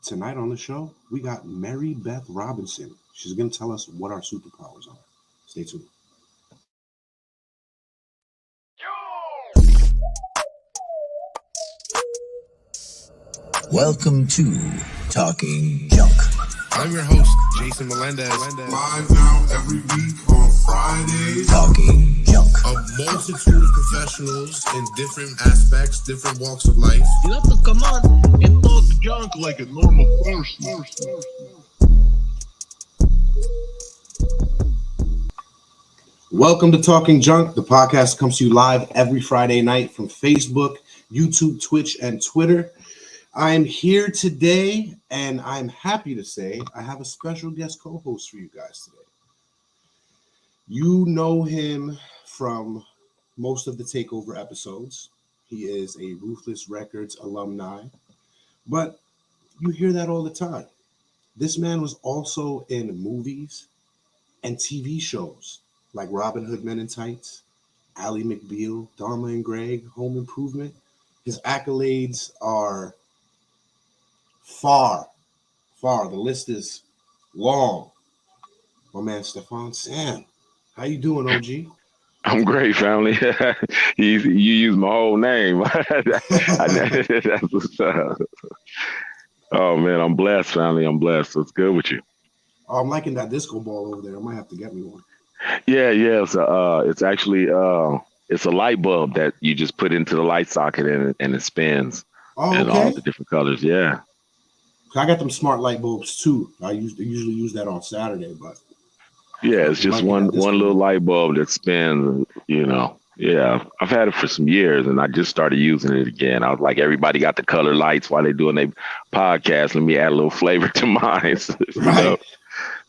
Tonight on the show, we got Mary Beth Robinson. She's going to tell us what our superpowers are. Stay tuned. Welcome to Talking Junk. I'm your host, Jason Melendez. Live now every week on Fridays. Talking Junk. A multitude of professionals in different aspects, different walks of life. You have to come on and talk junk like a normal person. Welcome to Talking Junk. The podcast comes to you live every Friday night from Facebook, YouTube, Twitch, and Twitter. I am here today, and I'm happy to say I have a special guest co-host for you guys today. You know him from most of the Takeover episodes. He is a Ruthless Records alumni, but you hear that all the time. This man was also in movies and TV shows like Robin Hood Men in Tights, Ally McBeal, Dharma and Greg, Home Improvement. His accolades are far. The list is long. My man Stefan Sam. How you doing, OG? I'm great, family. You use my whole name. Oh man, I'm blessed, family. I'm blessed. What's good with you? Oh, I'm liking that disco ball over there. I might have to get me one. Yeah. It's actually it's a light bulb that you just put into the light socket and it spins. Oh, and okay. all the different colors. Yeah. I got them smart light bulbs too. I usually use that on Saturday, but yeah, it's just one little light bulb that spins. Yeah, I've had it for some years, and I just started using it again. I was like, everybody got the color lights while they're doing their podcast. Let me add a little flavor to mine. Right.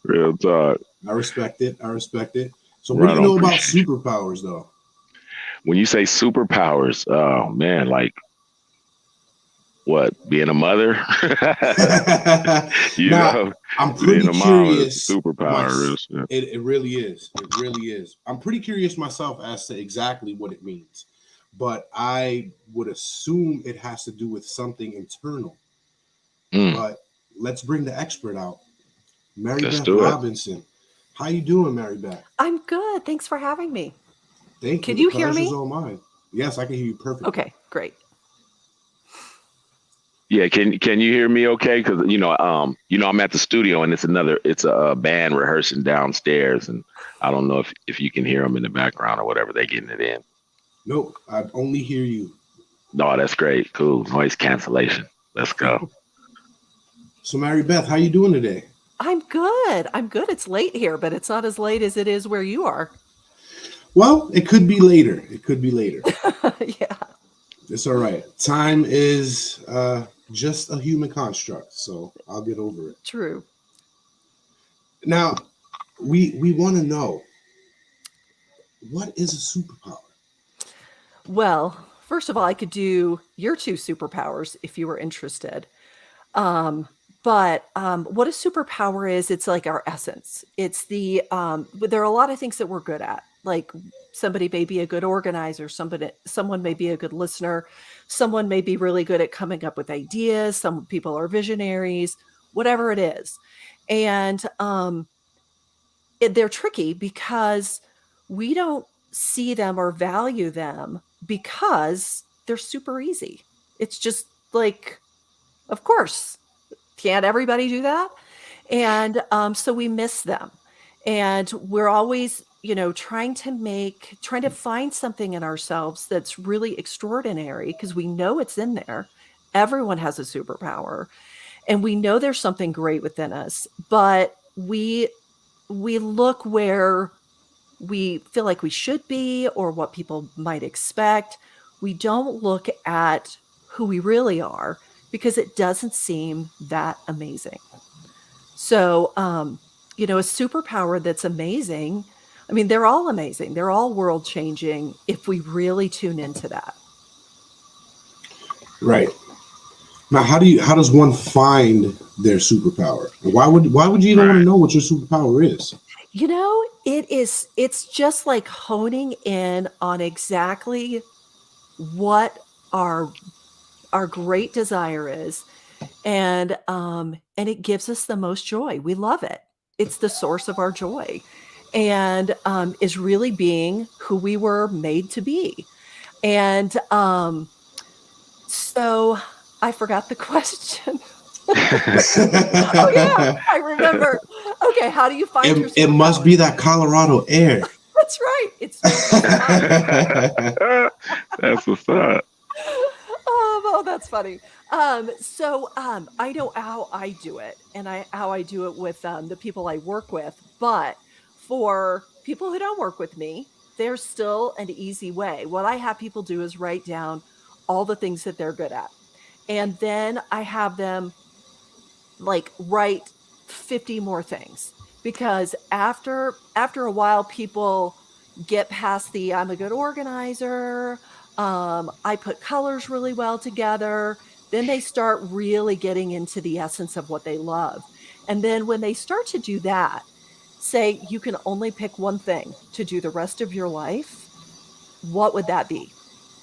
Real talk. I respect it. So what do you know about superpowers, though? When you say superpowers, oh man, like what? Being a mother? I'm pretty curious. Superpower. It really is. It really is. I'm pretty curious myself as to exactly what it means, but I would assume it has to do with something internal. But let's bring the expert out, Mary Beth Robinson. How you doing, Mary Beth? I'm good. Thanks for having me. Thank you. Can you hear me? All mine. Yes, I can hear you perfectly. Okay, great. Yeah, can you hear me okay? Because I'm at the studio and it's a band rehearsing downstairs, and I don't know if you can hear them in the background or whatever. They're getting it in. Nope, I only hear you. No, that's great. Cool. Noise cancellation. Let's go. So Mary Beth, how you doing today? I'm good. It's late here, but it's not as late as it is where you are. Well, it could be later. Yeah. It's all right. Time is just a human construct, so I'll get over it. True. Now, we want to know, what is a superpower? Well, first of all, I could do your two superpowers if you were interested. But what a superpower is, it's like our essence. It's there are a lot of things that we're good at. Like somebody may be a good organizer, someone may be a good listener, someone may be really good at coming up with ideas, some people are visionaries, whatever it is. And they're tricky because we don't see them or value them because they're super easy. It's just like, of course, can't everybody do that? And so we miss them. And we're always, trying to find something in ourselves that's really extraordinary because we know it's in there. Everyone has a superpower and we know there's something great within us, but we look where we feel like we should be or what people might expect. We don't look at who we really are because it doesn't seem that amazing. So, a superpower that's amazing. I mean, they're all amazing. They're all world changing if we really tune into that. Right. Now, how does one find their superpower? Why would you even want to know what your superpower is? It's just like honing in on exactly what our great desire is And it gives us the most joy. We love it. It's the source of our joy, and is really being who we were made to be. And so I forgot the question. Oh yeah, I remember. Okay, how do you find your It must superpower? be that Colorado air. That's right. It's That's what's up. oh, that's funny. So I know how I do it, and how I do it with the people I work with. But for people who don't work with me, there's still an easy way. What I have people do is write down all the things that they're good at, and then I have them like write 50 more things, because after a while people get past the I'm a good organizer, I put colors really well together, then they start really getting into the essence of what they love. And then when they start to do that, say you can only pick one thing to do the rest of your life, what would that be?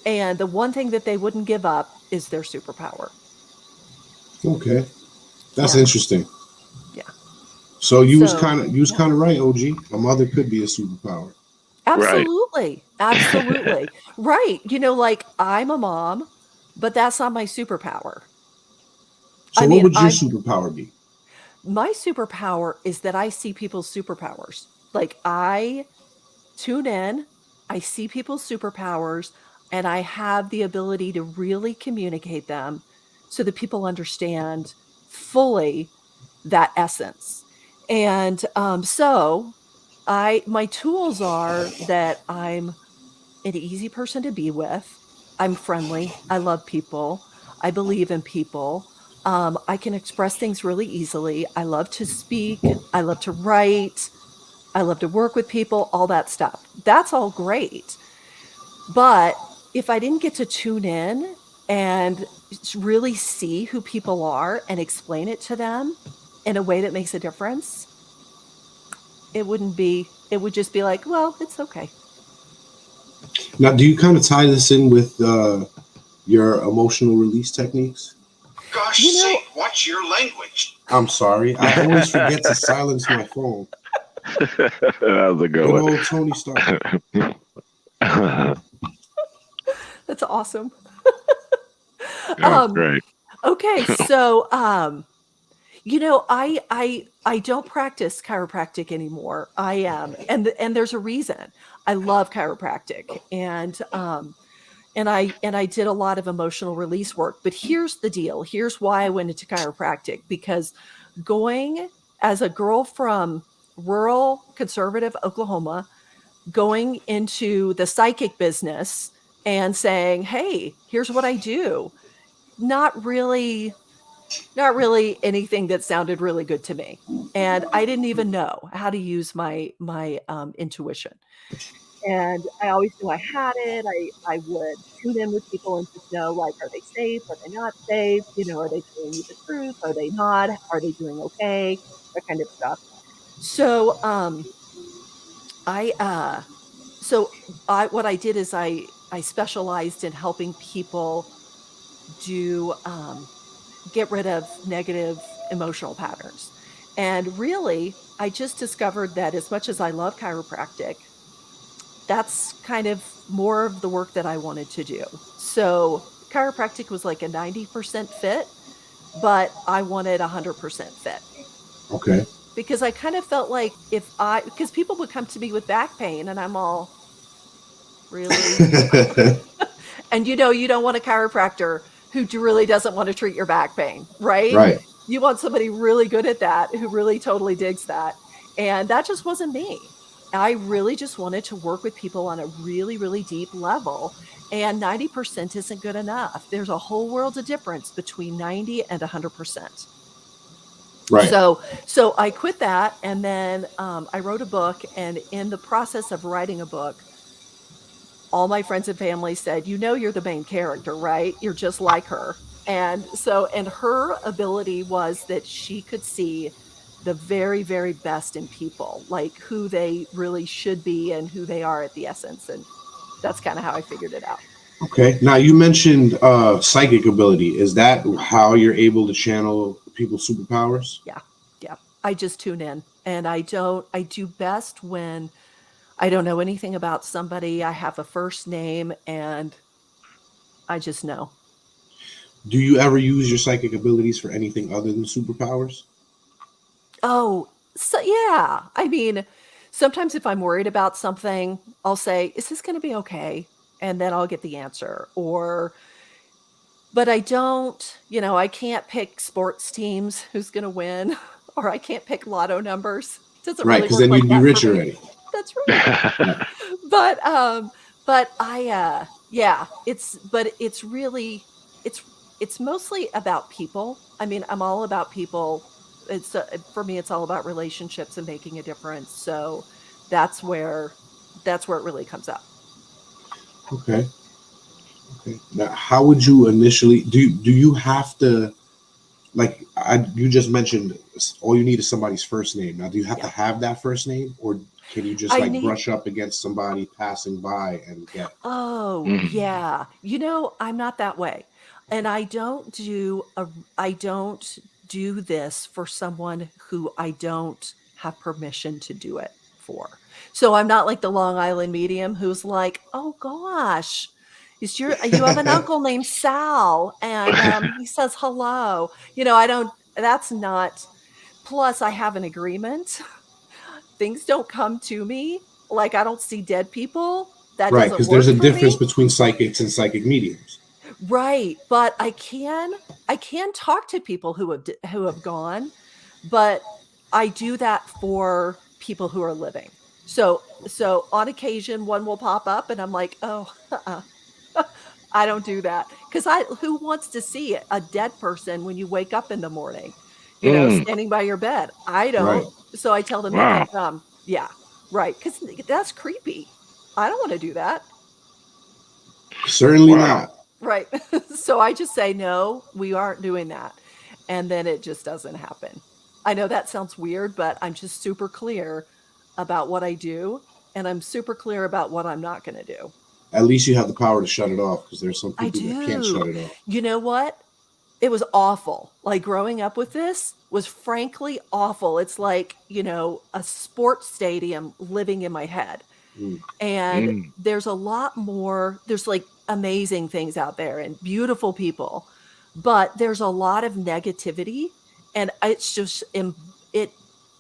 And the one thing that they wouldn't give up is their superpower. Okay, that's Yeah. interesting. Yeah. So you was So, kind of right, OG. My mother could be a superpower. absolutely. Absolutely. Right. Like I'm a mom, but that's not my superpower. So I what mean, would your superpower be? my superpower is that I see people's superpowers. Like I tune in, I see people's superpowers, and I have the ability to really communicate them so that people understand fully that essence. And so my tools are that I'm an easy person to be with. I'm friendly. I love people. I believe in people. I can express things really easily. I love to speak. I love to write. I love to work with people, all that stuff. That's all great. But if I didn't get to tune in and really see who people are and explain it to them in a way that makes a difference, it would just be like, well, it's okay. Now, do you kind of tie this in with your emotional release techniques? Gosh sake, watch your language. I'm sorry. I always forget to silence my phone. That was a good Good one. old Tony Stark. That's awesome. That's great. Okay, so I don't practice chiropractic anymore. I am, and there's a reason. I love chiropractic, and I did a lot of emotional release work. But here's the deal. Here's why I went into chiropractic, because going as a girl from rural conservative Oklahoma, going into the psychic business and saying, "Hey, here's what I do." Not really anything that sounded really good to me. And I didn't even know how to use my intuition. And I always knew I had it. I would tune in with people and just know, like, are they safe? Are they not safe? Are they telling me the truth? Are they not? Are they doing okay? That kind of stuff. So I what I did is I specialized in helping people do get rid of negative emotional patterns. And really, I just discovered that as much as I love chiropractic, that's kind of more of the work that I wanted to do. So chiropractic was like a 90% fit, but I wanted 100% fit. Okay. Because I kind of felt like because people would come to me with back pain and I'm all, really? And you don't want a chiropractor who really doesn't want to treat your back pain, right? Right. You want somebody really good at that, who really totally digs that. And that just wasn't me. I really just wanted to work with people on a really, really deep level. And 90% isn't good enough. There's a whole world of difference between 90 and 100%. Right. So I quit that. And then I wrote a book. And in the process of writing a book, all my friends and family said, you're the main character, right? You're just like her. And her ability was that she could see the very, very best in people, like who they really should be and who they are at the essence. And that's kind of how I figured it out. Okay. Now you mentioned psychic ability. Is that how you're able to channel people's superpowers? Yeah. Yeah. I just tune in, and I do best when I don't know anything about somebody. I have a first name and I just know. Do you ever use your psychic abilities for anything other than superpowers? Oh, so yeah. I mean, sometimes if I'm worried about something, I'll say, "Is this gonna be okay?" And then I'll get the answer. But I don't, I can't pick sports teams who's gonna win, or I can't pick lotto numbers. It doesn't Right, really because work then like you'd be that for rich me. already. That's right. But yeah, it's really it's mostly about people. I mean, I'm all about people. For me, it's all about relationships and making a difference. So that's where it really comes up. Okay. Okay. Now, how would you initially do you have to you just mentioned all you need is somebody's first name. Now, do you have Yeah. to have that first name, or can you just I like need brush up against somebody passing by and get? Oh, Mm. yeah. I'm not that way. And I don't do this for someone who I don't have permission to do it for. So I'm not like the Long Island medium who's like, "Oh gosh, you have an uncle named Sal and he says hello." I don't that's not plus I have an agreement. Things don't come to me. Like I don't see dead people. That Right, doesn't because there's work a for difference me. between psychics and psychic mediums. Right, but I can talk to people who have gone, but I do that for people who are living. So on occasion, one will pop up and I'm like, "Oh, I don't do that because I who wants to see a dead person when you wake up in the morning, Mm. standing by your bed? I Right. don't." So I tell them they Wow. can come. Yeah, right, because that's creepy. I don't wanna do that. Certainly Wow. not. Right. So I just say, "No, we aren't doing that." And then it just doesn't happen. I know that sounds weird, but I'm just super clear about what I do, and I'm super clear about what I'm not gonna do. At least you have the power to shut it off because there's some I people that can't shut do. it off. You know what? It was awful. Like, growing up with this was frankly awful. It's like, a sports stadium living in my head. Mm. And Mm. there's like amazing things out there and beautiful people, but there's a lot of negativity, and it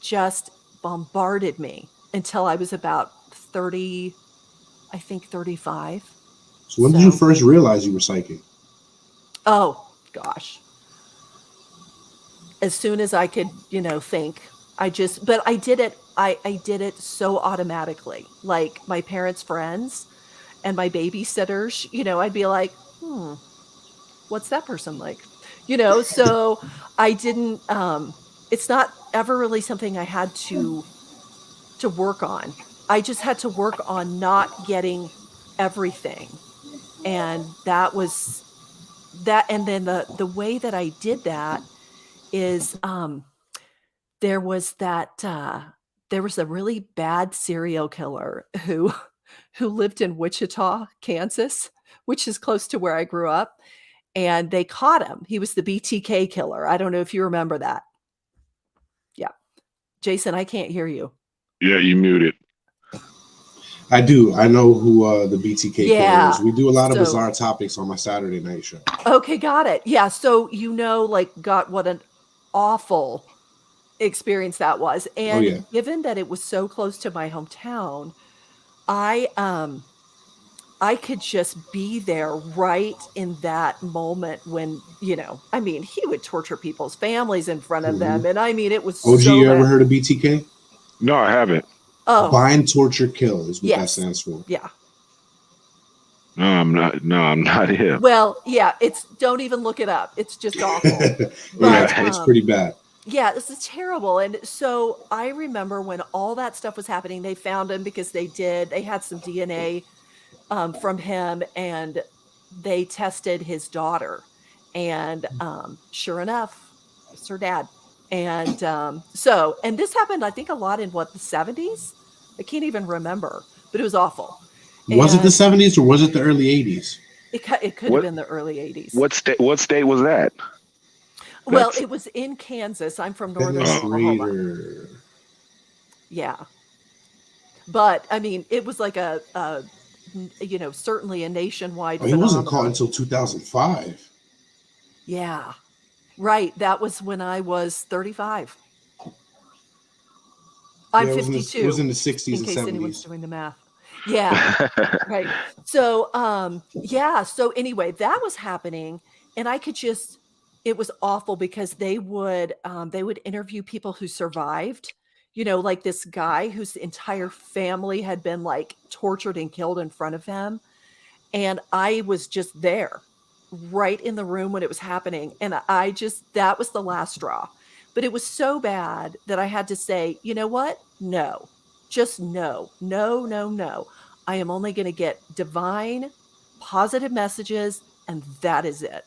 just bombarded me until I was about 30, I think 35. So when did you So, first realize you were psychic? oh gosh, as soon as I could, think. But I did it so automatically. Like my parents' friends and my babysitters, I'd be like, "Hmm, what's that person like?" So I didn't it's not ever really something I had to work on. I just had to work on not getting everything. And that was that and then the way that I did that is there was that there was a really bad serial killer who who lived in Wichita, Kansas, which is close to where I grew up, and they caught him. He was the BTK killer. I don't know if you remember that. Yeah. Jason, I can't hear you. Yeah, you muted. I do. I know who the BTK killer is. Yeah. We do a lot of So bizarre topics on my Saturday night show. okay, got it. Yeah, so like, got what an awful experience that was, Oh yeah. and given that it was so close to my hometown, I, um I could just be there right in that moment when, I mean, he would torture people's families in front of Hmm. them, and I mean, it was OG, so you ever bad. heard of BTK? No, I haven't. Oh, Bind, torture, kill is what that yes. stands for. Yeah. No, I'm not. No, I'm not him. Well, yeah, it's don't even look it up. It's just awful. Yeah, But, it's pretty bad. yeah, this is terrible, and so I remember when all that stuff was happening, they found him because they had some DNA, from him, and they tested his daughter, and, sure enough, it's her dad, and, and this happened, I think, a lot in, what, the '70s? I can't even remember, but it was awful, Was it the and 70s or was it the early 80s? It could have been the early 80s. What state was that? Well, it was in Kansas. I'm from northern Dennis Oklahoma. Rader. Yeah. But I mean, it was like a certainly a nationwide Oh, he wasn't phenomenon. caught until 2005. Yeah. Right. That was when I was 35. I'm Yeah, 52. It was in the 60s in and case 70s. anyone's doing the math. Yeah. Right. So, yeah. So anyway, that was happening, and I could just, it was awful because they would interview people who survived, like this guy whose entire family had been like tortured and killed in front of him. And I was just there right in the room when it was happening. And that was the last straw. But it was so bad that I had to say, you know what? No, just no, no, no, no. I am only going to get divine, positive messages, and that is it.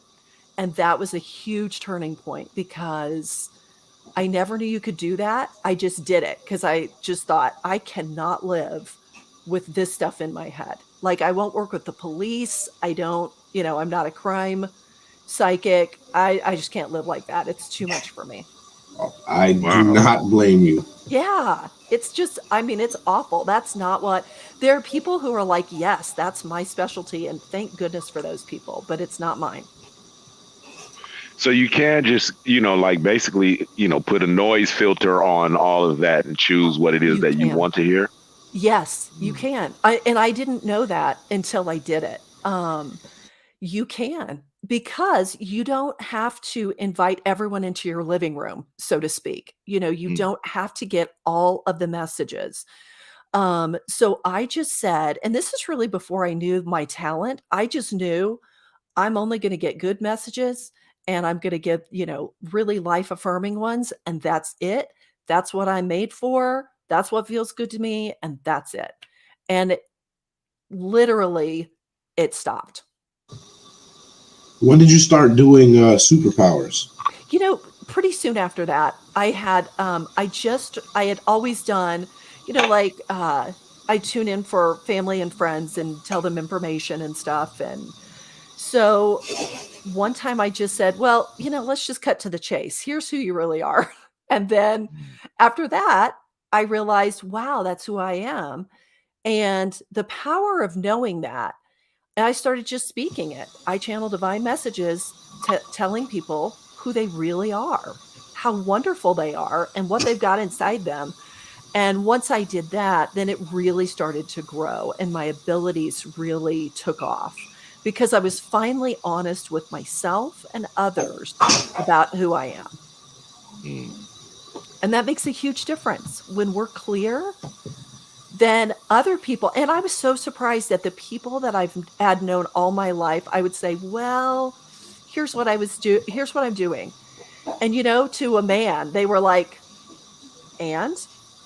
And that was a huge turning point because I never knew you could do that. I just did it because I just thought I cannot live with this stuff in my head. Like, I won't work with the police. I don't, I'm not a crime psychic. I just can't live like that. It's too much for me. I do not blame you. Yeah. It's just, it's awful. That's not what, there are people who are like, yes, that's my specialty. And thank goodness for those people, but it's not mine. So you can just, basically, put a noise filter on all of that and choose what it is that you want to hear. Yes, you can. I didn't know that until I did it. You can, because you don't have to invite everyone into your living room, so to speak. You don't have to get all of the messages. So I just said, and this is really before I knew my talent, I just knew I'm only going to get good messages, and I'm going to get, really life affirming ones. And that's it. That's what I'm made for. That's what feels good to me. And that's it. And literally it stopped. When did you start doing Superpowers? Pretty soon after that, I had, I had always done, I tune in for family and friends and tell them information and stuff. And so one time I just said, well, let's just cut to the chase. Here's who you really are. And then after that, I realized, wow, that's who I am. And the power of knowing that, and I started just speaking it. I channel divine messages, telling people who they really are, how wonderful they are, and what they've got inside them. And once I did that, then it really started to grow, and my abilities really took off because I was finally honest with myself and others about who I am. And that makes a huge difference. When we're clear, then other people, and I was so surprised that the people that I've had known all my life, I would say, well, here's what here's what I'm doing. And, to a man, they were like, and?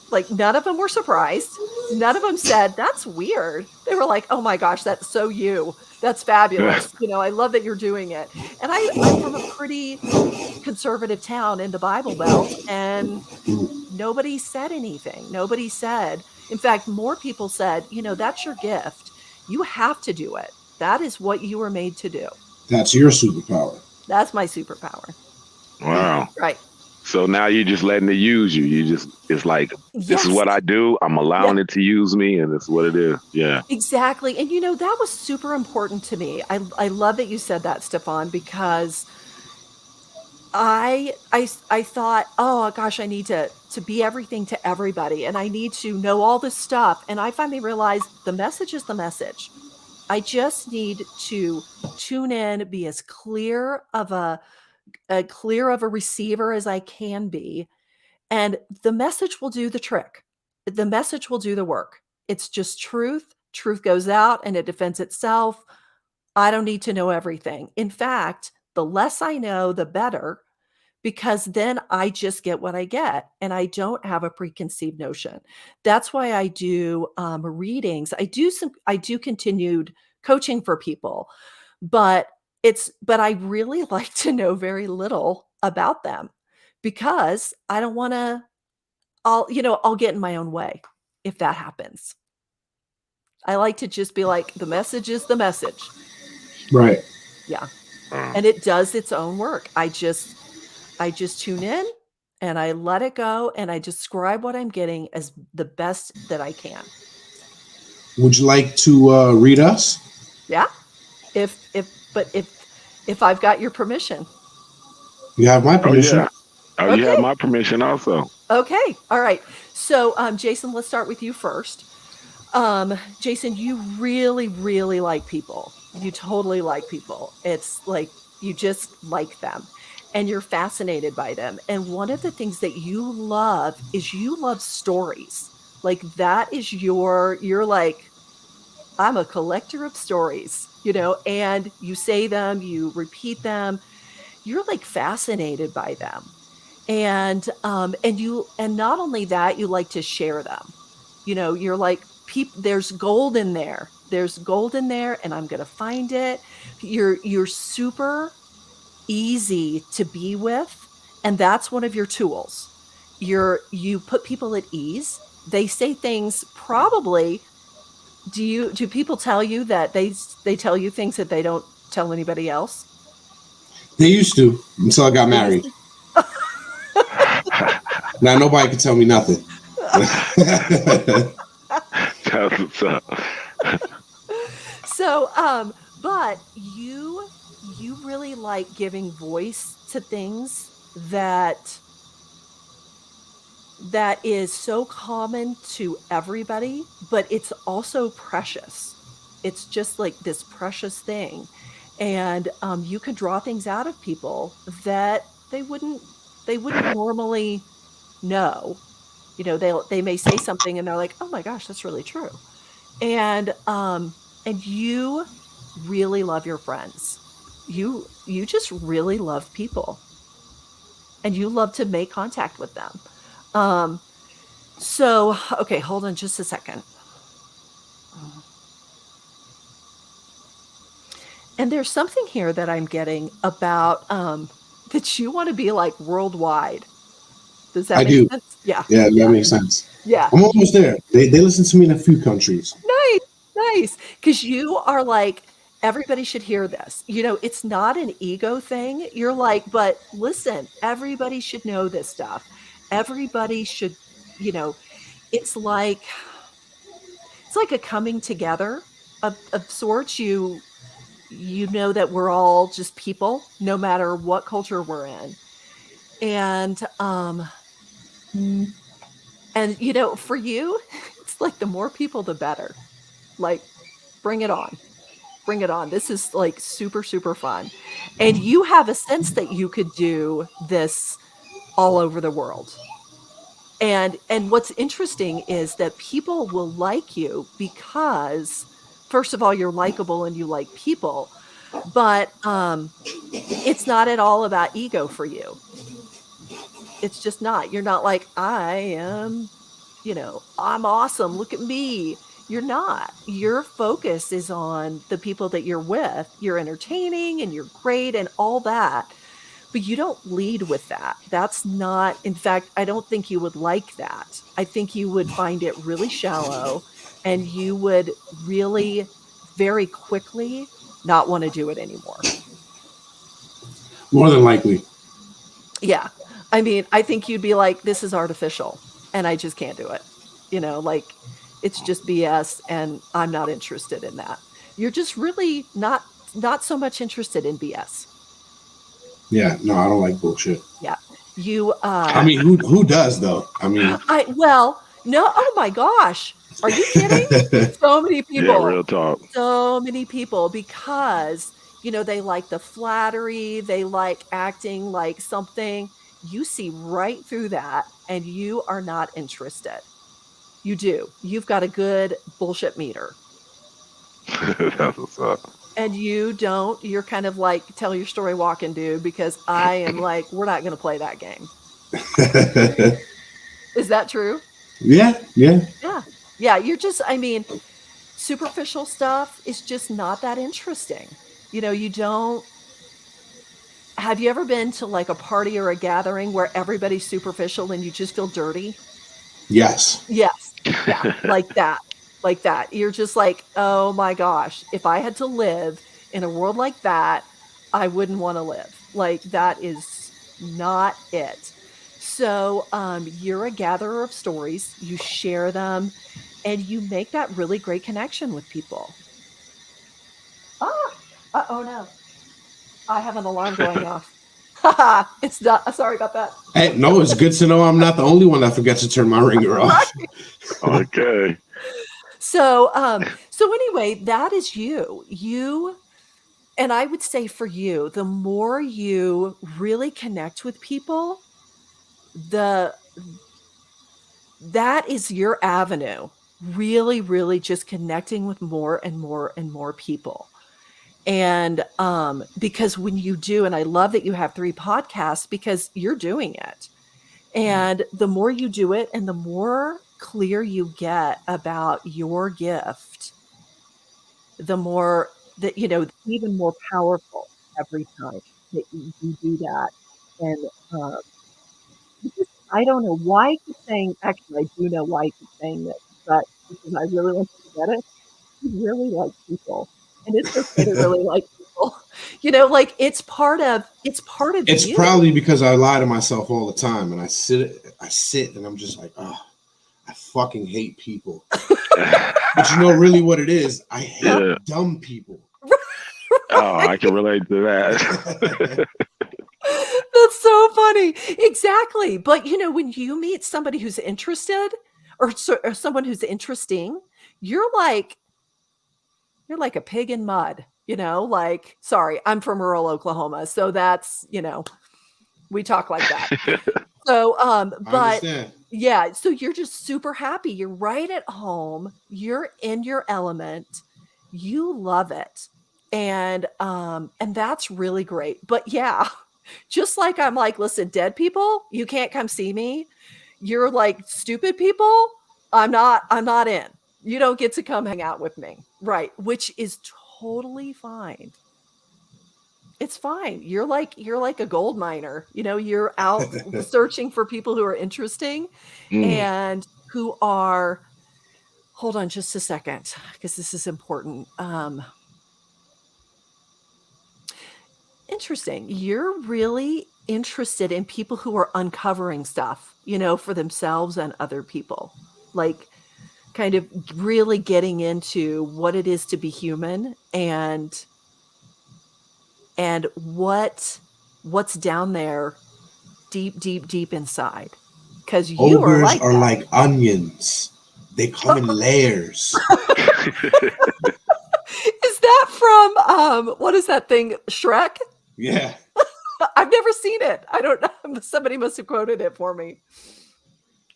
Like, none of them were surprised. None of them said, that's weird. They were like, oh my gosh, that's so you. That's fabulous. I love that you're doing it. And I'm from a pretty conservative town in the Bible Belt, and nobody said anything. Nobody said, in fact, more people said, that's your gift. You have to do it. That is what you were made to do. That's your superpower. That's my superpower. Wow. Right. So now you're just letting it use you. It's like, this is what I do. I'm allowing it to use me, and it's what it is. Yeah. Exactly. And that was super important to me. I love that you said that, Stefan, because I thought, oh gosh, I need to be everything to everybody, and I need to know all this stuff. And I finally realized the message is the message. I just need to tune in, be as clear of a receiver as I can be. And the message will do the trick. The message will do the work. It's just truth. Truth goes out and it defends itself. I don't need to know everything. In fact, the less I know, the better, because then I just get what I get and I don't have a preconceived notion. That's why I do readings. I do continued coaching for people, but I really like to know very little about them because I don't want to, I'll get in my own way if that happens. I like to just be like, the message is the message. Right. Yeah. Mm. And it does its own work. I just tune in and I let it go and I describe what I'm getting as the best that I can. Would you like to read us? Yeah. If I've got your permission. You have my Oh permission. yeah. Oh, you have Okay. my permission also. Okay. All right. So, Jason, let's start with you first. Jason, you really, really like people. You totally like people. It's like you just like them and you're fascinated by them. And one of the things that you love is you love stories. Like that is you're like, I'm a collector of stories, and you say them, you repeat them. You're like fascinated by them. And not only that, you like to share them. You're like, there's gold in there. There's gold in there, and I'm gonna find it. You're super easy to be with, and that's one of your tools. You put people at ease. They say things probably. Do people tell you that they tell you things that they don't tell anybody else? They used to until I got They used married. Now nobody can tell me nothing. That's what's up. So, but you really like giving voice to things that is so common to everybody, but it's also precious. It's just like this precious thing. And you can draw things out of people that they wouldn't normally know. They may say something and they're like, "Oh my gosh, that's really true." And you really love your friends. You just really love people. And you love to make contact with them. Um, so okay, hold on just a second. And there's something here that I'm getting about that you want to be like worldwide. Does that I make do. sense? Yeah. Yeah, Yeah. that makes sense. Yeah. I'm almost there. They listen to me in a few countries. Nice, nice. Because you are like, everybody should hear this. It's not an ego thing. You're like, but listen, everybody should know this stuff. Everybody should, you know, it's like a coming together of sorts. You know that we're all just people, no matter what culture we're in. And for you, it's like the more people the better. Like, bring it on. Bring it on. This is like super, super fun. And you have a sense that you could do this all over the world. And what's interesting is that people will like you because first of all, you're likable and you like people, but it's not at all about ego for you. It's just not. You're not like, I am, I'm awesome. Look at me. You're not. Your focus is on the people that you're with. You're entertaining and you're great and all that. But you don't lead with that. That's not, in fact, I don't think you would like that. I think you would find it really shallow and you would really very quickly not want to do it anymore. More than likely. Yeah. I mean, I think you'd be like, this is artificial and I just can't do it. Like it's just BS and I'm not interested in that. You're just really not so much interested in BS. Yeah, no, I don't like bullshit. Yeah. You I mean, who does though? I mean, no, oh my gosh. Are you kidding? So many people. Yeah, real talk. So many people because they like the flattery, they like acting like something. You see right through that and you are not interested. You do. You've got a good bullshit meter. That's what's up. And you don't. You're kind of like, tell your story walking, dude, because I am like, we're not going to play that game. Is that true? Yeah. Yeah. You're just, I mean, superficial stuff is just not that interesting. You don't. Have you ever been to like a party or a gathering where everybody's superficial and you just feel dirty? Yes. Yes. Yeah. Like that. Like that. You're just like, oh my gosh, if I had to live In a world like that, I wouldn't want to live. Like, that is not it. So you're a gatherer of stories, you share them, and you make that really great connection with people. Oh no, I have an alarm going off. It's not, sorry about that. Hey, no, it's good to know I'm not the only one that forgets to turn my ringer off. Right. Okay. So anyway, that is you. And I would say for you, the more you really connect with people, that is your avenue. Really, really just connecting with more and more and more people. And because when you do, and I love that you have 3 podcasts because you're doing it. And the more you do it and the more clear you get about your gift, the more that, even more powerful every time that you do that. And because I don't know why I keep saying, actually, I do know why I keep saying this, but because I really want you to get it, you really like people. And it's okay to really like people. Like it's part of It's you. probably because I lie to myself all the time, and I sit and I'm just like, oh, I fucking hate people. But you know really what it is? I hate dumb people. Oh, I can relate to that. That's so funny. Exactly. But when you meet somebody who's interested or someone who's interesting, you're like a pig in mud, like, sorry, I'm from rural Oklahoma. So that's, we talk like that. So, but yeah, so you're just super happy. You're right at home. You're in your element. You love it. And that's really great. But yeah, just like I'm like, listen, dead people, you can't come see me. You're like, stupid people, I'm not in. You don't get to come hang out with me. Right. Which is totally fine. It's fine. You're like a gold miner. You're out searching for people who are interesting and who are, hold on just a second, because this is important. Interesting. You're really interested in people who are uncovering stuff, for themselves and other people. Like kind of really getting into what it is to be human and what's down there deep inside. Because you ogres are like onions. They come in layers. Is that from what is that thing, Shrek? Yeah. I've never seen it. I don't know. Somebody must have quoted it for me.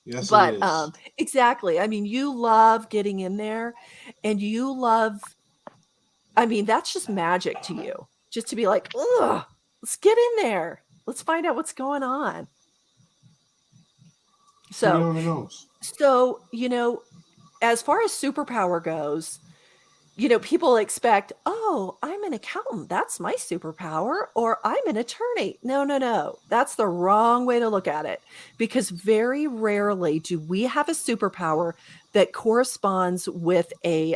Yes, but it is. Exactly. I mean, you love getting in there, and you love. I mean, that's just magic to you. Just to be like, ugh, let's get in there. Let's find out what's going on. So, as far as superpower goes, people expect, oh, I'm an accountant. That's my superpower. Or I'm an attorney. No. That's the wrong way to look at it. Because very rarely do we have a superpower that corresponds with a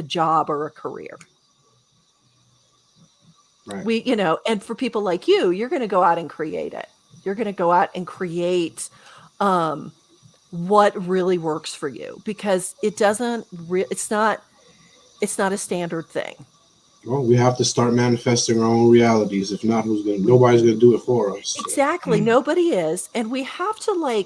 job or a career. Right. And for people like you, you're going to go out and create it. You're going to go out and create what really works for you, because it's not a standard thing. Well, we have to start manifesting our own realities. If not, nobody's gonna do it for us. Exactly. Nobody is. And we have to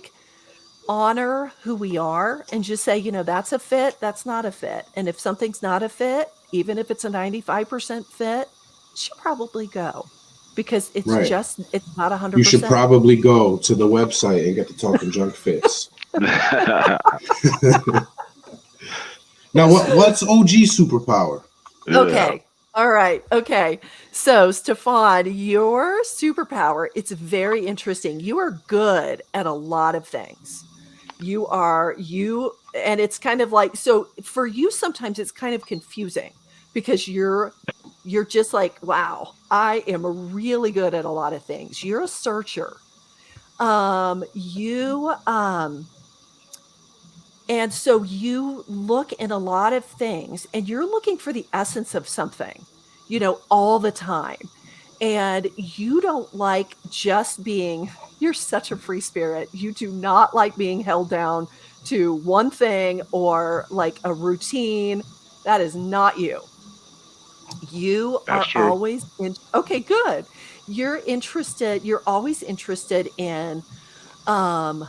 honor who we are and just say, that's a fit, that's not a fit. And if something's not a fit, even if it's a 95% fit, it should probably go. Because it's it's not 100%. You should probably go to the website and get the Talking Junk fits. Now, what's OG superpower? Okay. All right. Okay. So, Stefan, your superpower, it's very interesting. You are good at a lot of things. And it's kind of like, so for you, sometimes it's kind of confusing because you're just like, wow, I am really good at a lot of things. You're a searcher. And so you look in a lot of things and you're looking for the essence of something. all the time. And you don't like just being, you're such a free spirit. You do not like being held down to one thing or like a routine. That is not you. You That's are true. always okay, good. You're always interested in, um,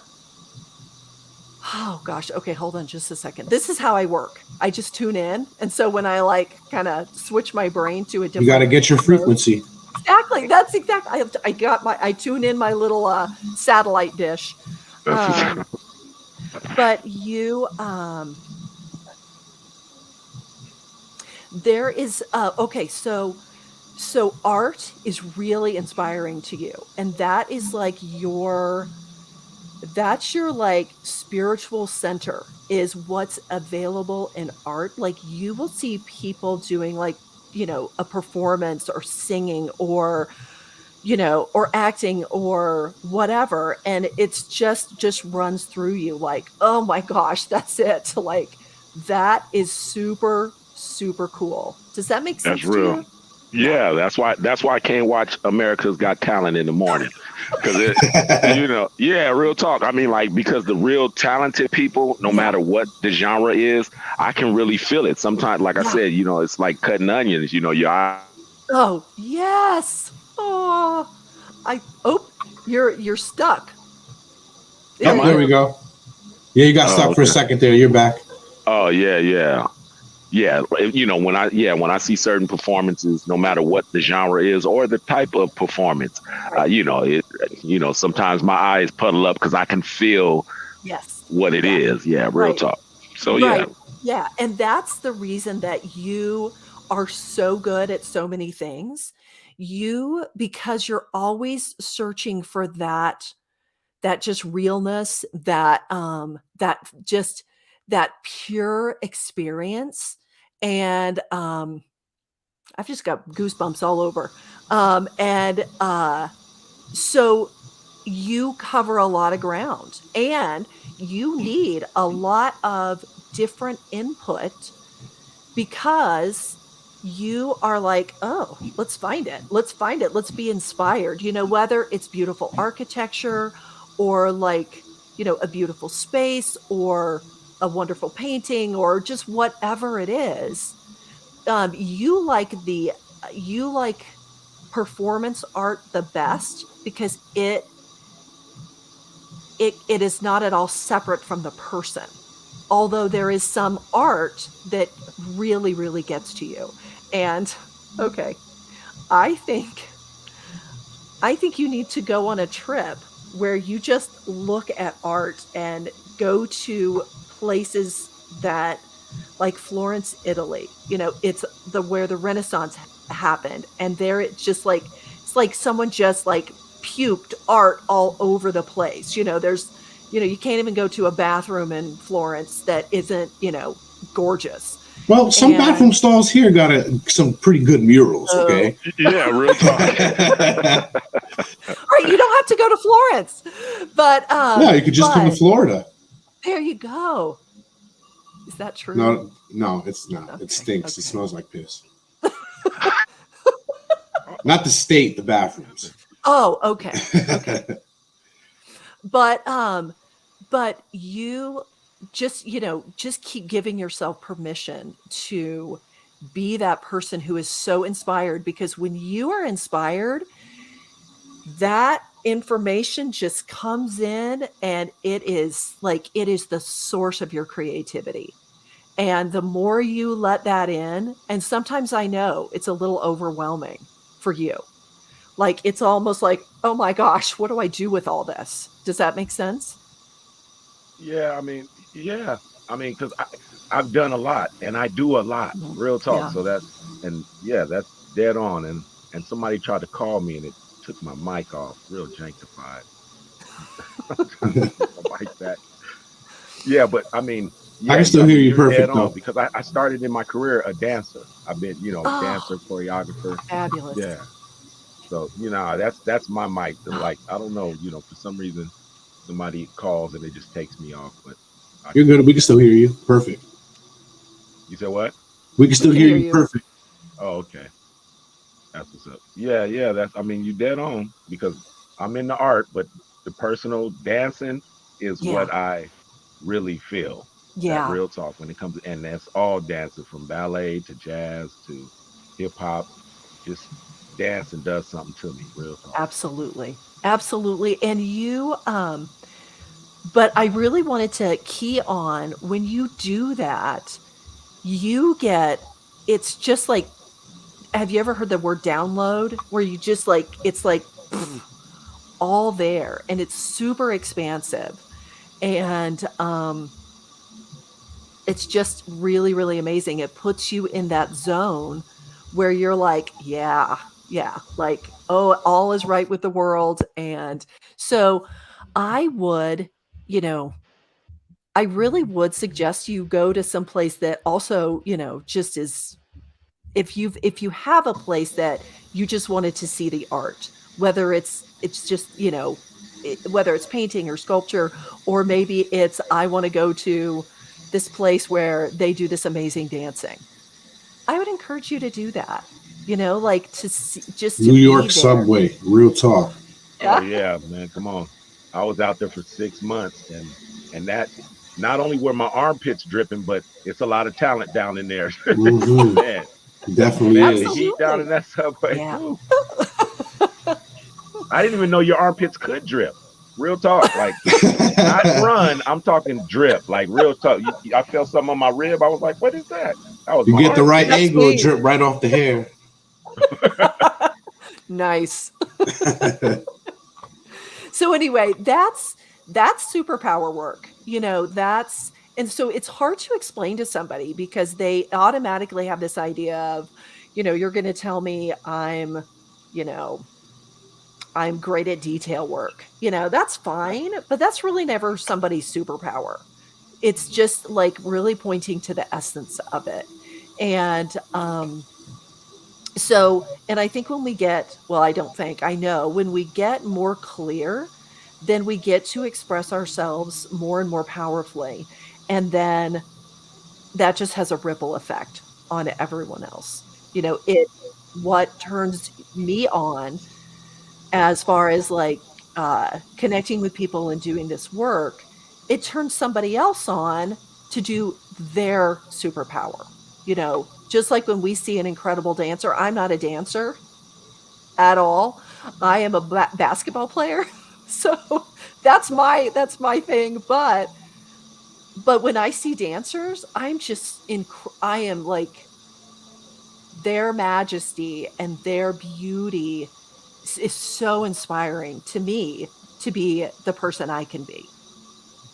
oh gosh, okay, hold on just a second. This is how I work. I just tune in. And so when I like kind of switch my brain to a You got to different get your mode, frequency. exactly. That's exactly. I tune in my little satellite dish. Um, but there is okay, so art is really inspiring to you, and that is like that's your like spiritual center is what's available in art. Like you will see people doing like, a performance or singing or or acting or whatever, and it's just runs through you like, oh my gosh, that's it. Like that is super super cool. Does that make That's sense to real. you? Yeah. Yeah, that's why I can't watch America's Got Talent in the morning. Because yeah, real talk. I mean, like, because the real talented people, no Yeah. matter what the genre is, I can really feel it. Sometimes, like I Yeah. said, it's like cutting onions, your eye. Oh yes. Oh, you're stuck. There Oh, you there go. we go. Yeah, you got Oh, stuck for a okay. second there. You're back. Oh, yeah. Yeah, when I see certain performances, no matter what the genre is or the type of performance, Right. sometimes my eyes puddle up because I can feel Yes. what it Yeah. is. Yeah, real Right. talk. So yeah, Right. Yeah. And that's the reason that you are so good at so many things. Because you're always searching for that just realness, that pure experience. And I've just got goosebumps all over. And so you cover a lot of ground and you need a lot of different input because you are like, oh, let's find it. Let's find it. Let's be inspired. Whether it's beautiful architecture or like, a beautiful space or a wonderful painting or just whatever it is. You like performance art the best because it is not at all separate from the person. Although there is some art that really, really gets to you. And okay, I think you need to go on a trip where you just look at art and go to places that like Florence, Italy. It's where the Renaissance happened, and there it's like someone just like puked art all over the place. There's you can't even go to a bathroom in Florence that isn't gorgeous. Well, some And bathroom stalls here got some pretty good murals. oh, Okay. yeah, real talk. right, you don't have to go to Florence, but No, you could just come to Florida. there you go. Is that true? No, it's not. Okay, It stinks. okay. It smells like piss. Not the state, the bathrooms. Oh, okay. Okay. But you just keep giving yourself permission to be that person who is so inspired, because when you are inspired, that information just comes in and it is the source of your creativity. And the more you let that in, and sometimes I know it's a little overwhelming for you. Like it's almost like, oh my gosh, what do I do with all this? Does that make sense? Yeah, because I've done a lot and I do a lot, Mhm. real talk. Yeah. So that's dead on. And somebody tried to call me and it took my mic off, real jankified. I'm trying to get my mic back. Yeah, but I can still hear you you're dead perfect on though. because I started in my career a dancer. I've been, Oh, dancer, choreographer. fabulous. Yeah. So, that's my mic that, like, I don't know, for some reason somebody calls and it just takes me off, but I You're can good. We can still hear you. Perfect. you said what? We can We still can hear hear you you. perfect. Oh, okay. That's what's up. Yeah, yeah. I mean, you dead on because I'm in the art, but the personal dancing is Yeah. what I really feel. That Yeah. real talk when it comes, and that's all dancing from ballet to jazz to hip hop. Just dancing does something to me. Real talk. Absolutely. Absolutely. And but I really wanted to key on when you do that, you get, it's just like, have you ever heard the word download where you just like, it's like all there and it's super expansive. And it's just really, really amazing. It puts you in that zone where you're like, yeah, yeah, like, oh, all is right with the world. And so I would, you know, I really would suggest you go to some place that also, just is, if you have a place that you just wanted to see the art, whether it's just, whether it's painting or sculpture, or maybe it's, I want to go to this place where they do this amazing dancing. I would encourage you to do that, like to see, just to New be York there. subway, real talk. Oh yeah, man. Come on. I was out there for 6 months, and that not only were my armpits dripping, but it's a lot of talent down in there. Hmm. Man, Definitely man, the is. heat down Absolutely. in that subway. Yeah. Whew. I didn't even know your armpits could drip. Real talk, like not run. I'm talking drip, like real talk. I felt something on my rib. I was like, "What is that?" That was You my get the right armpit. That's angle, it me. drip right off the hair. Nice. So anyway, that's superpower work. That's, and so it's hard to explain to somebody because they automatically have this idea of, you're going to tell me you know, I'm great at detail work. That's fine, but that's really never somebody's superpower. It's just like really pointing to the essence of it. And and I think when we get, well, I don't think, I know when we get more clear, then we get to express ourselves more and more powerfully. And then that just has a ripple effect on everyone else. It, what turns me on as far as like connecting with people and doing this work, it turns somebody else on to do their superpower. Just like when we see an incredible dancer, I'm not a dancer at all. I am a basketball player. So that's my thing, but when I see dancers, I am like, their majesty and their beauty is so inspiring to me to be the person I can be.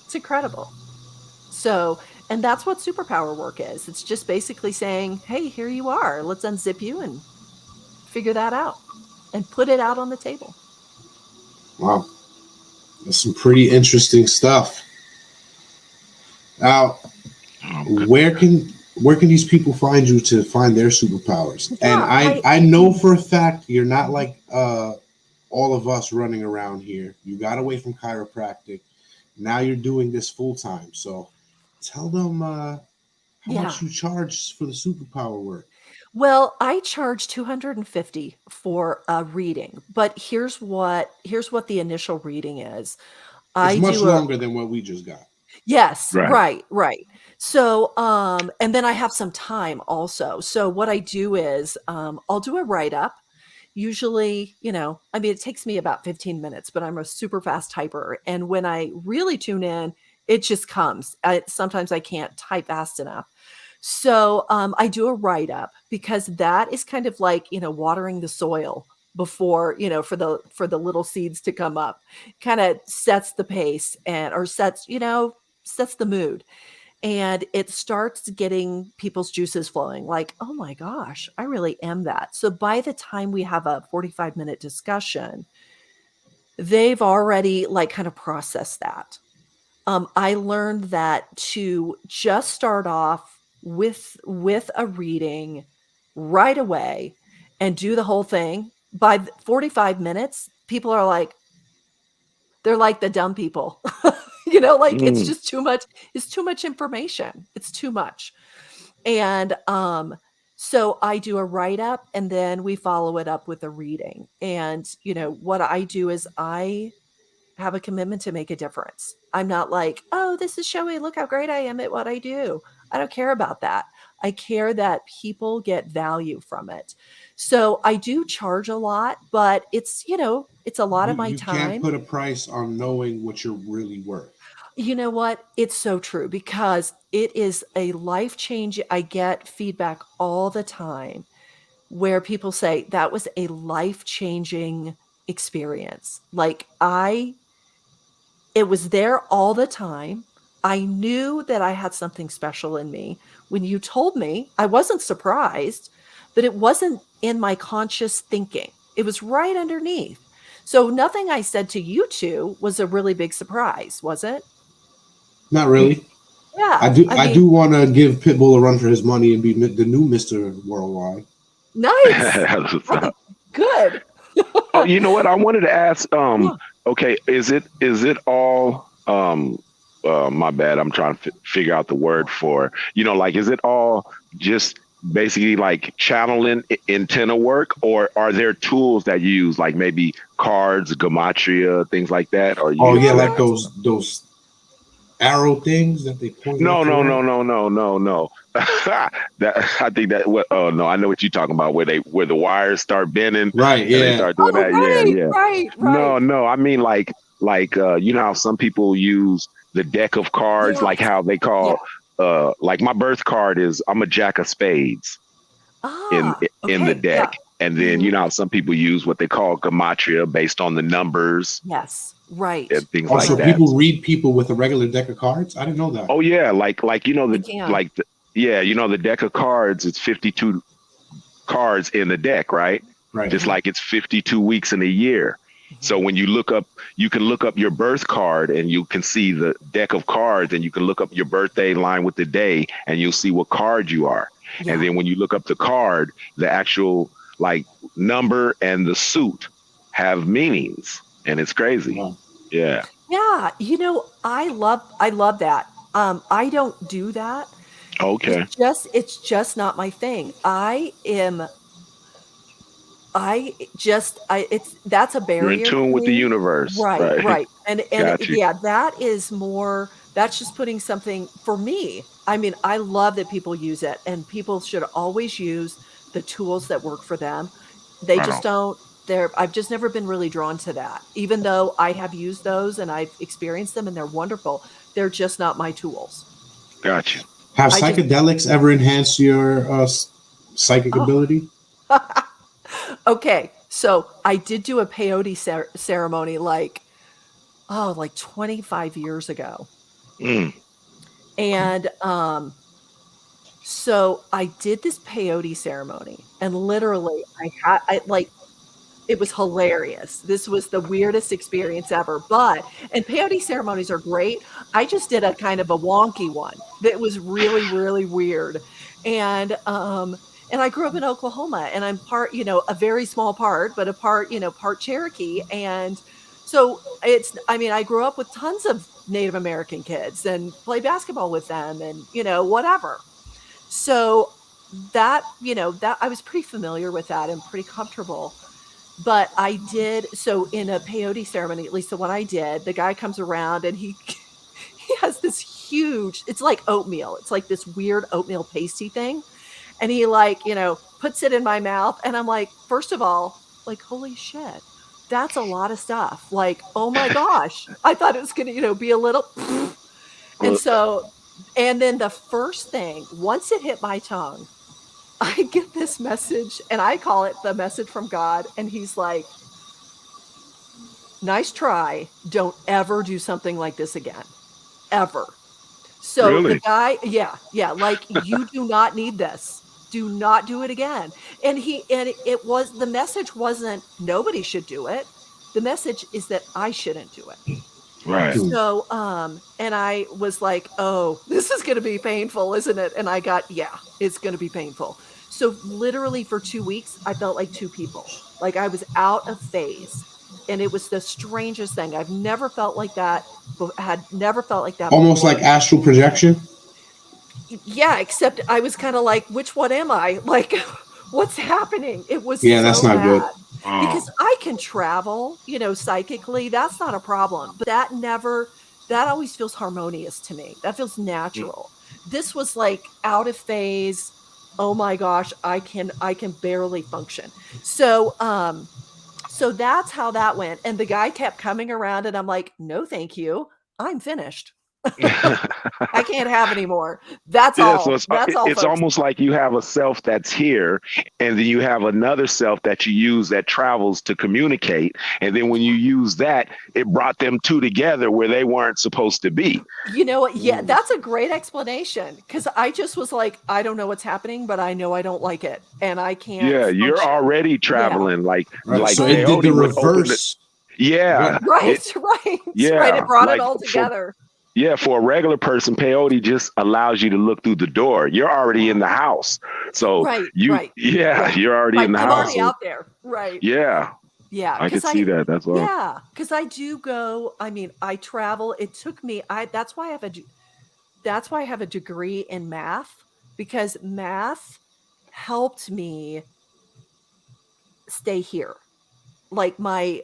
It's incredible. So, and that's what superpower work is. It's just basically saying, "Hey, here you are. Let's unzip you and figure that out and put it out on the table." Wow, that's some pretty interesting stuff. Now, Oh, good. where can these people find you to find their superpowers? And Yeah, I know for a fact you're not like all of us running around here. You got away from chiropractic. Now you're doing this full time. So tell them how yeah. much you charge for the superpower work. Well, I charge 250 for a reading, but here's what the initial reading is. It's I much do a longer than what we just got. Yes, Right. right, right. So, and then I have some time also. So what I do is, I'll do a write up. Usually, I mean, it takes me about 15 minutes, but I'm a super fast typer. And when I really tune in, it just comes. Sometimes I can't type fast enough. So, I do a write up because that is kind of like, watering the soil before, for the little seeds to come up. Kind of sets the pace or sets the mood, and it starts getting people's juices flowing like, oh my gosh, I really am that. So by the time we have a 45-minute discussion, they've already like kind of processed that. I learned that to just start off with a reading right away and do the whole thing by 45 minutes, people are like, they're like the dumb people. Like it's Mm. just too much. It's too much information. It's too much. And So I do a write up and then we follow it up with a reading. And, what I do is I have a commitment to make a difference. I'm not like, oh, this is showy. Look how great I am at what I do. I don't care about that. I care that people get value from it. So I do charge a lot, but it's a lot of my You can't time. put a price on knowing what you're really worth. You know what? It's so true because it is a life change. I get feedback all the time where people say that was a life changing experience. Like it was there all the time. I knew that I had something special in me. When you told me, I wasn't surprised, but it wasn't in my conscious thinking. It was right underneath. So nothing I said to you two was a really big surprise, was it? Not really. Yeah. I do want to give Pitbull a run for his money and be the new Mr. Worldwide. Nice. Good. Oh, you know what? I wanted to ask. Okay, is it all? My bad. I'm trying to figure out the word for. Like, is it all just basically like channeling antenna work, or are there tools that you use, like maybe cards, gematria, things like that? Or like those arrow things that they point. No. That I think that what? Oh no, I know what you're talking about. Where the wires start bending, right? Yeah, they start doing that. Right, Yeah. Right. No. I mean, like how some people use the deck of cards, like how they call. Like my birth card is I'm a jack of spades in the deck. Yeah. And then how some people use what they call gematria based on the numbers. Yes, right. And things like that. People read people with a regular deck of cards? I didn't know that. Oh yeah, the deck of cards, it's 52 cards in the deck, right? Right. Just like it's 52 weeks in a year. So when you can look up your birth card and you can see the deck of cards, and you can look up your birthday line with the day and you'll see what card you are. Yeah. And then when you look up the card, the actual like number and the suit have meanings, and it's crazy. Wow. Yeah. Yeah. I love that. I don't do that. Okay. It's just not my thing. That's a barrier. You're in tune with the universe. Right. And yeah, that's just putting something for me. I mean, I love that people use it, and people should always use the tools that work for them. They just don't. I've just never been really drawn to that, even though I have used those and I've experienced them and they're wonderful. They're just not my tools. Gotcha. Have psychedelics ever enhanced your psychic ability? Okay, so I did do a peyote ceremony like 25 years ago. And so I did this peyote ceremony, and literally it was hilarious. This was the weirdest experience ever. And peyote ceremonies are great. I just did a kind of a wonky one that was really, really weird. And I grew up in Oklahoma, and I'm part, a very small part, but a part, part Cherokee. And so I grew up with tons of Native American kids and play basketball with them and, whatever. So that I was pretty familiar with that and pretty comfortable. But I did, so in a peyote ceremony, at least the one I did, the guy comes around and he has this huge, it's like oatmeal. It's like this weird oatmeal pasty thing. And he puts it in my mouth. And I'm like, first of all, like, holy shit, that's a lot of stuff. Like, oh my gosh, I thought it was going to, be a little. And then the first thing, once it hit my tongue, I get this message, and I call it the message from God. And he's like, nice try. Don't ever do something like this again. Ever. So really? The guy, yeah. Like, you do not need this. Do not do it again. And the message wasn't nobody should do it. The message is that I shouldn't do it. Right. So, and I was like, oh, this is going to be painful, isn't it? And I got, it's going to be painful. So literally for 2 weeks, I felt like two people. Like I was out of phase. And it was the strangest thing. I've never felt like that. Had never felt like that. Almost before. Like astral projection? Yeah, except I was kind of like, which one am I? Like, what's happening? It was Yeah, that's so not good. bad. Oh, Because I can travel, psychically. That's not a problem. But that always feels harmonious to me. That feels natural. This was like out of phase. Oh my gosh, I can barely function. So that's how that went. And the guy kept coming around and I'm like, no, thank you. I'm finished. I can't have any more. That's yeah. So all. That's all, it's folks. almost like you have a self that's here, and then you have another self that you use that travels to communicate. And then when you use that, it brought them two together where they weren't supposed to be. You know what? Yeah, that's a great explanation because I just was like, I don't know what's happening, but I know I don't like it and I can't Yeah, you're function. already traveling Right. like So it did the peyote would open it. reverse. Yeah, Right, it right, right. It yeah brought it like all for together. yeah for a regular person, peyote just allows you to look through the door. You're already in the house, so Right, right, right, you're already in right. the I'm house. already So out there. Right. yeah, Yeah, I could because see that. That's all. I do go. I mean, I travel. It took me. That's why I have that's why I have a degree in math because math helped me stay here. Like my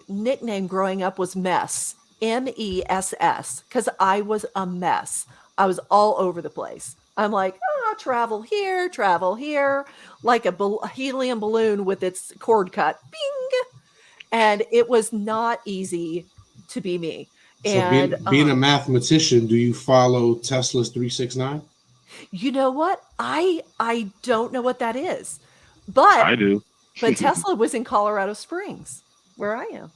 nickname growing up was Mess, MESS, because I was a mess. I was all over the place. I'm like, travel here, like a helium balloon with its cord cut. Bing! And it was not easy to be me. So And being a mathematician, do you follow Tesla's 369? you know what? I don't know what that is. But I do. Tesla was in Colorado Springs, where I am.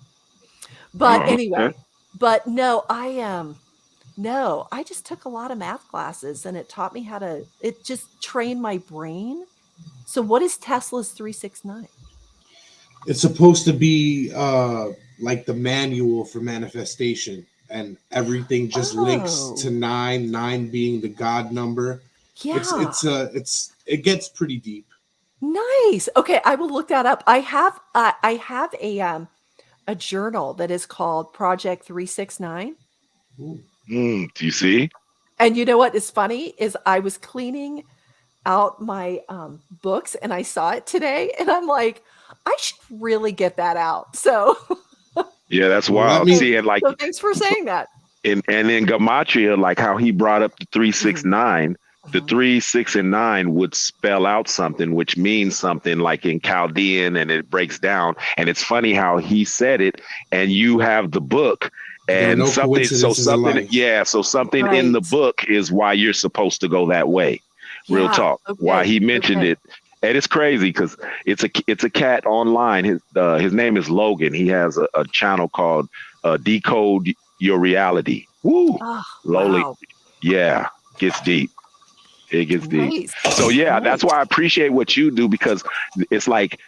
But Oh, okay. anyway, but no, no, I just took a lot of math classes and it taught me it just trained my brain. So what is Tesla's 369? It's supposed to be like the manual for manifestation, and everything just links to Oh, nine, nine being the God number. yeah. It gets pretty deep. Nice. Okay, I will look that up. I have a journal that is called Project 369. Ooh. Do you see? And you know what is funny is I was cleaning out my books and I saw it today and I'm like, I should really get that out. So Yeah, that's Well, let wild. me. See, and like thanks for saying that. and in Gematria, like how he brought up the Mhm, 369, the mhm. 3, 6, and 9 would spell out something, which means something like in Chaldean, and it breaks down. And it's funny how he said it, and you have the book, There are and no coincidences in life. so something in the Right. book is why you're supposed to go that way. Real Yeah. talk. Why Okay. he mentioned Okay. it. And it's crazy because it's a cat online. His name is Logan. He has a channel called Decode Your Reality. Woo, Oh, lowly, wow. yeah, gets deep. It gets deep. Nice. So yeah, that's Nice. why I appreciate what you do because it's like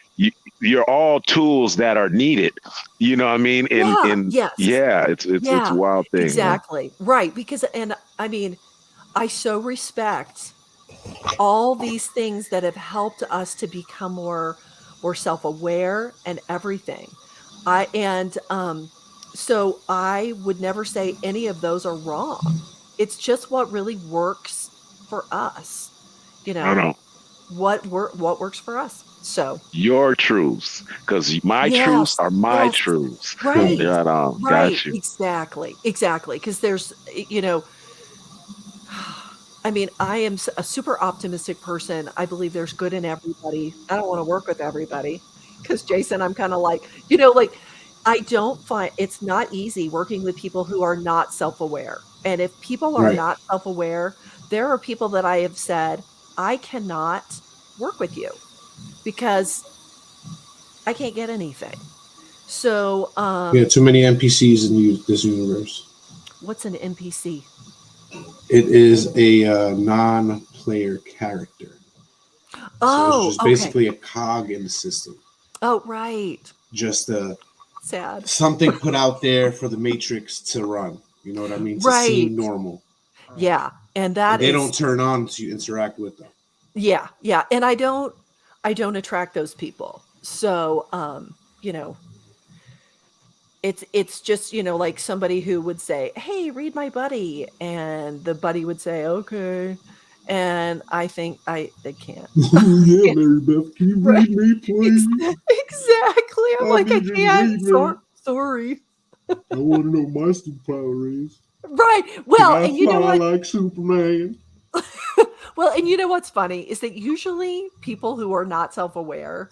you're all tools that are needed. You know what I mean? Yeah. In Yes. yeah, it's a Yeah. wild thing, man. Exactly. Right. Because, and I mean, I so respect all these things that have helped us to become more self-aware and everything. I and So I would never say any of those are wrong. It's just what really works for us, you I know, don't what works for us. So your truths because my truths yes, are my yes, truths. right, Yeah, right, got you. exactly, exactly. Because there's, I mean, I am a super optimistic person. I believe there's good in everybody. I don't want to work with everybody because Jason, I'm kind of like, like I don't find it's not easy working with people who are not self-aware. And if people are Right. not self-aware, there are people that I have said, I cannot work with you because I can't get anything. So, Yeah, too many NPCs in this universe. what's an NPC? It is a non-player character, so it's Oh, just okay. basically a cog in the system. Oh, right. Just Sad. something put out there for the Matrix to run. You know what I mean? To Right. seem normal, Yeah. And and that they is don't turn on to interact with them. Yeah, yeah, and I don't attract those people. So, it's just, like somebody who would say, "Hey, read my buddy," and the buddy would say, "Okay," and I think they can't. Yeah, Mary Beth, can you Right. read me, please? Exactly. I'm I like, I need you to can't. read me. Sorry. I want to know my superpower is. Right. Can Well, I and you know fly what? like Superman? Well, and you know what's funny is that usually people who are not self-aware,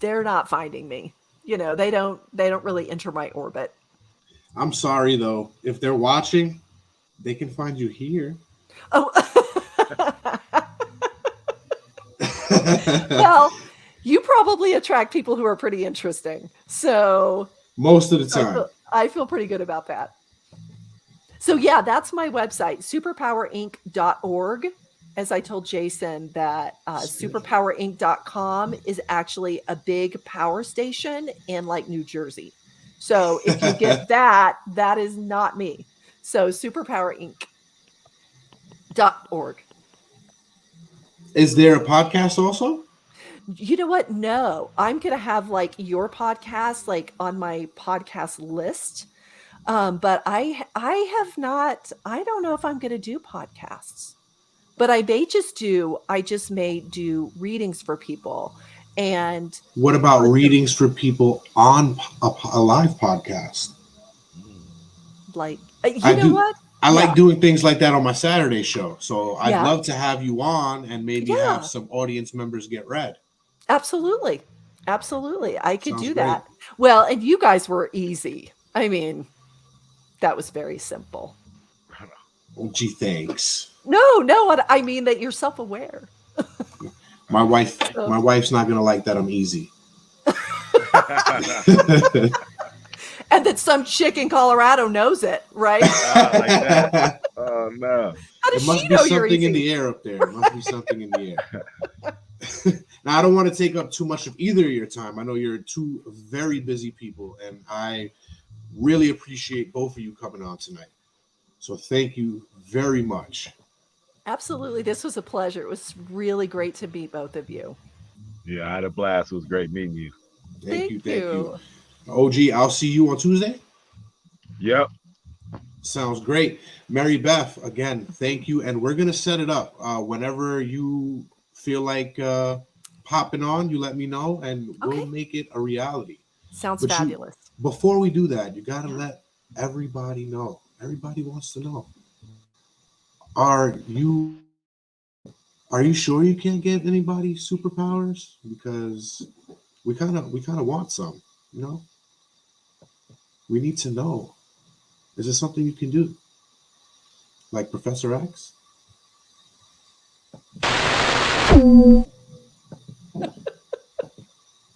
they're not finding me. They don't really enter my orbit. I'm sorry though. If they're watching, they can find you here. Oh. Well, you probably attract people who are pretty interesting. So most of the time. I feel pretty good about that. So yeah, that's my website, superpowerinc.org. As I told Jason, that superpowerinc.com is actually a big power station in like New Jersey. So if you get that is not me. So superpowerinc.org. Is there a podcast also? You know what? No, I'm going to have like your podcast like on my podcast list. But I have not, I don't know if I'm going to do podcasts, but I just may do readings for people. And what about readings for people on a live podcast? Like, what? I like doing things like that on my Saturday show. So I'd Yeah. love to have you on and maybe have some audience members get read. Absolutely. Absolutely. I could Sounds do great. that. Well, and you guys were easy. I mean, that was very simple. Oh, gee, thanks. No, I mean that you're self-aware. My wife's not gonna like that I'm easy. And that some chick in Colorado knows it, right? Like that. Oh no! How does It must she be know you're something easy? in the air up there. It must be something in the air. Now, I don't want to take up too much of either of your time. I know you're two very busy people, and I really appreciate both of you coming on tonight. So thank you very much. Absolutely. This was a pleasure. It was really great to meet both of you. Yeah, I had a blast. It was great meeting you. Thank you. OG, I'll see you on Tuesday. Yep. Sounds great. Mary Beth, again, thank you. And we're going to set it up. Whenever you feel like popping on, you let me know and we'll make it a reality. Sounds fabulous. Before we do that, you got to let everybody know. Everybody wants to know. Are you sure you can't give anybody superpowers? Because we kind of want some, We need to know. Is this something you can do? Like Professor X?